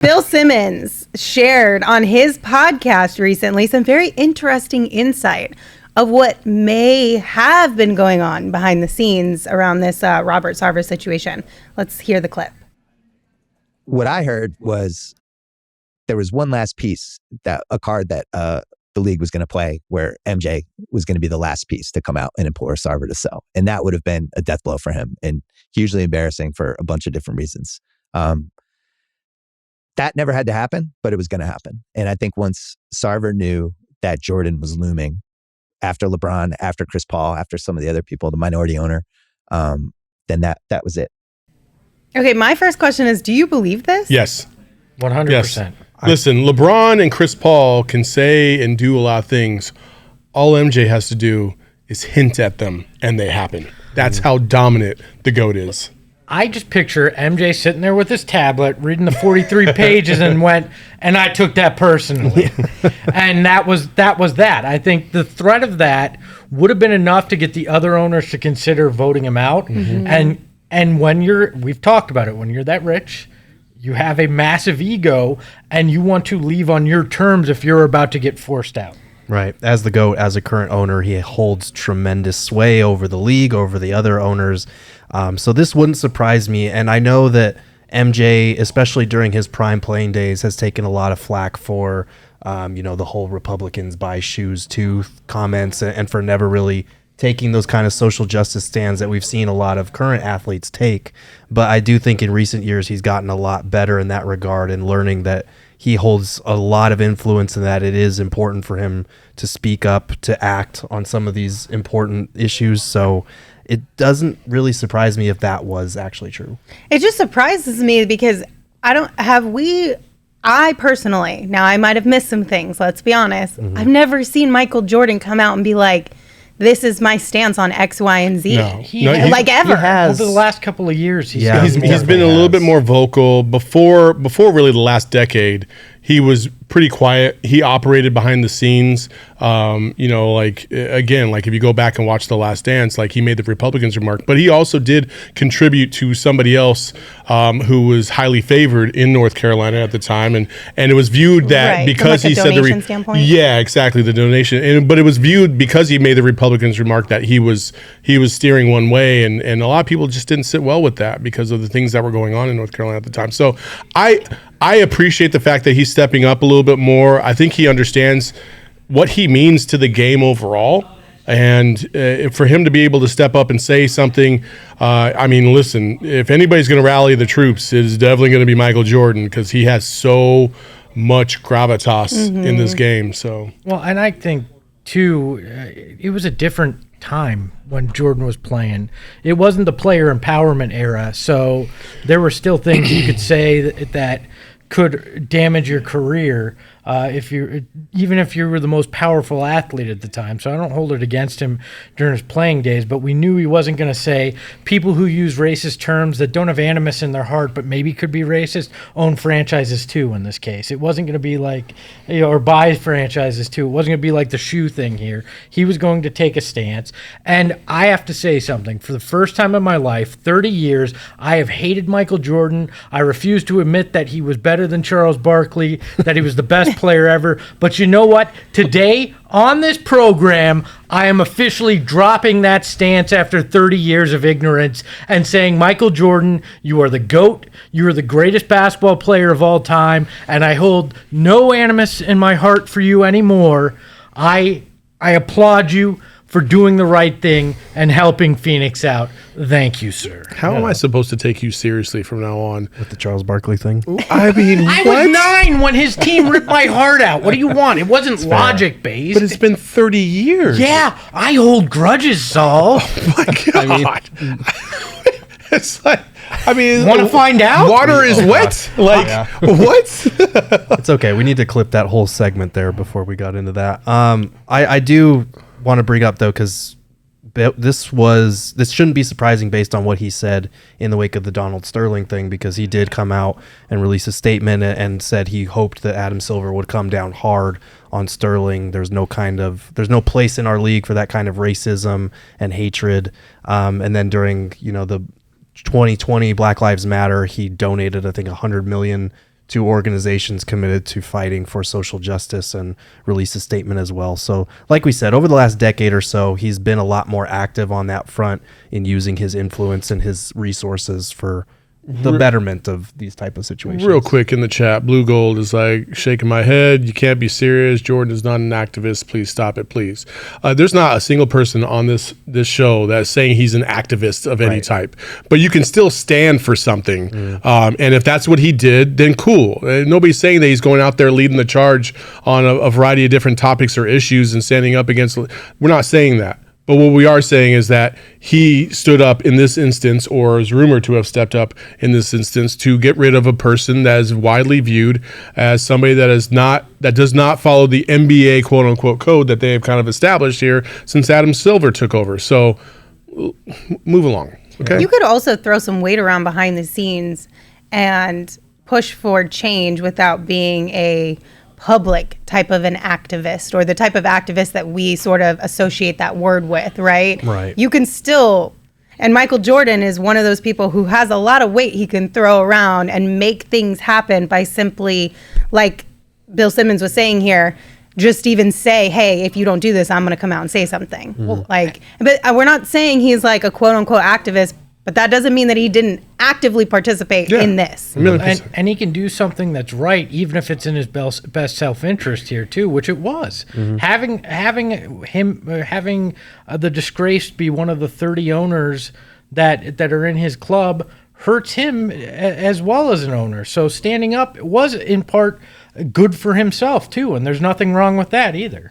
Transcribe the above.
Bill Simmons shared on his podcast recently some very interesting insight of what may have been going on behind the scenes around this Robert Sarver situation. Let's hear the clip. What I heard was there was one last piece, that a card that the league was going to play where MJ was going to be the last piece to come out and implore Sarver to sell. And that would have been a death blow for him and hugely embarrassing for a bunch of different reasons. That never had to happen, but it was going to happen. And I think once Sarver knew that Jordan was looming after LeBron, after Chris Paul, after some of the other people, the minority owner, then that was it. Okay, my first question is, do you believe this? Yes. 100%. Yes. Listen, LeBron and Chris Paul can say and do a lot of things. All MJ has to do is hint at them, and they happen. That's how dominant the GOAT is. I just picture MJ sitting there with his tablet, reading the 43 pages, and went, and I took that personally. And that was that. I think the threat of that would have been enough to get the other owners to consider voting him out. Mm-hmm. And when we've talked about it, when you're that rich, you have a massive ego, and you want to leave on your terms if you're about to get forced out. Right. As the GOAT, as a current owner, he holds tremendous sway over the league, over the other owners. So this wouldn't surprise me. And I know that MJ, especially during his prime playing days, has taken a lot of flack for, the whole Republicans buy shoes too comments, and for never really taking those kind of social justice stands that we've seen a lot of current athletes take. But I do think in recent years he's gotten a lot better in that regard, and learning that he holds a lot of influence and that it is important for him to speak up, to act on some of these important issues. So it doesn't really surprise me if that was actually true. It just surprises me because I personally, now I might have missed some things, let's be honest. Mm-hmm. I've never seen Michael Jordan come out and be like, this is my stance on X, Y, and Z. Ever. He has. Over the last couple of years, he's been a little bit more vocal. Before really the last decade, he was pretty quiet. He operated behind the scenes. If you go back and watch The Last Dance, like, he made the Republicans remark, but he also did contribute to somebody else who was highly favored in North Carolina at the time, and it was viewed that because he said the standpoint. Yeah, exactly, the donation, but it was viewed because he made the Republicans remark that he was steering one way, and a lot of people just didn't sit well with that because of the things that were going on in North Carolina at the time. So I appreciate the fact that he's stepping up a little bit more. I think he understands what he means to the game overall. And for him to be able to step up and say something, listen, if anybody's going to rally the troops, it is definitely going to be Michael Jordan, because he has so much gravitas in this game. So, well, and I think, too, it was a different time when Jordan was playing. It wasn't the player empowerment era, so there were still things you could say that could damage your career even if you were the most powerful athlete at the time. So I don't hold it against him during his playing days, but we knew he wasn't going to say people who use racist terms that don't have animus in their heart but maybe could be racist own franchises too in this case. It wasn't going to be like, or buy franchises too. It wasn't going to be like the shoe thing here. He was going to take a stance. And I have to say something. For the first time in my life, 30 years, I have hated Michael Jordan. I refuse to admit that he was better than Charles Barkley, that he was the best player ever. But you know what? Today on this program, I am officially dropping that stance after 30 years of ignorance and saying, Michael Jordan, you are the GOAT. You are the greatest basketball player of all time, and I hold no animus in my heart for you anymore. I applaud you for doing the right thing and helping Phoenix out. Thank you, sir. How am I supposed to take you seriously from now on? With the Charles Barkley thing? I mean, I was 9 when his team ripped my heart out. What do you want? It wasn't logic-based. But it's been 30 years. Yeah, I hold grudges, Saul. Oh, my God. It's like, want to find out? Water is wet? What? It's okay. We need to clip that whole segment there before we got into that. I do want to bring up, though, because this shouldn't be surprising based on what he said in the wake of the Donald Sterling thing, because he did come out and release a statement and said he hoped that Adam Silver would come down hard on Sterling. There's no place in our league for that kind of racism and hatred. And then during the 2020 Black Lives Matter, he donated, I think, $100 million two organizations committed to fighting for social justice and released a statement as well. So like we said, over the last decade or so, he's been a lot more active on that front in using his influence and his resources for the betterment of these type of situations. Real quick in the chat, Blue Gold is like shaking my head. You can't be serious. Jordan is not an activist. Please stop it, please. There's not a single person on this show that's saying he's an activist of any type, but you can still stand for something. And if that's what he did, then cool. Nobody's saying that he's going out there leading the charge on a variety of different topics or issues and standing up against. We're not saying that. But what we are saying is that he stood up in this instance, or is rumored to have stepped up in this instance, to get rid of a person that is widely viewed as somebody that does not follow the NBA quote unquote code that they have kind of established here since Adam Silver took over. So move along. Okay. You could also throw some weight around behind the scenes and push for change without being a public type of an activist, or the type of activist that we sort of associate that word with, right? Right. You can still, and Michael Jordan is one of those people who has a lot of weight he can throw around and make things happen by simply, like Bill Simmons was saying here, just even say, hey, if you don't do this, I'm going to come out and say something. But we're not saying he's like a quote unquote activist, but that doesn't mean that he didn't actively participate in this. And he can do something that's right, even if it's in his best self-interest here too, which it was. Having the disgraced be one of the 30 owners that are in his club hurts him as well as an owner. So standing up was in part good for himself too, and there's nothing wrong with that either.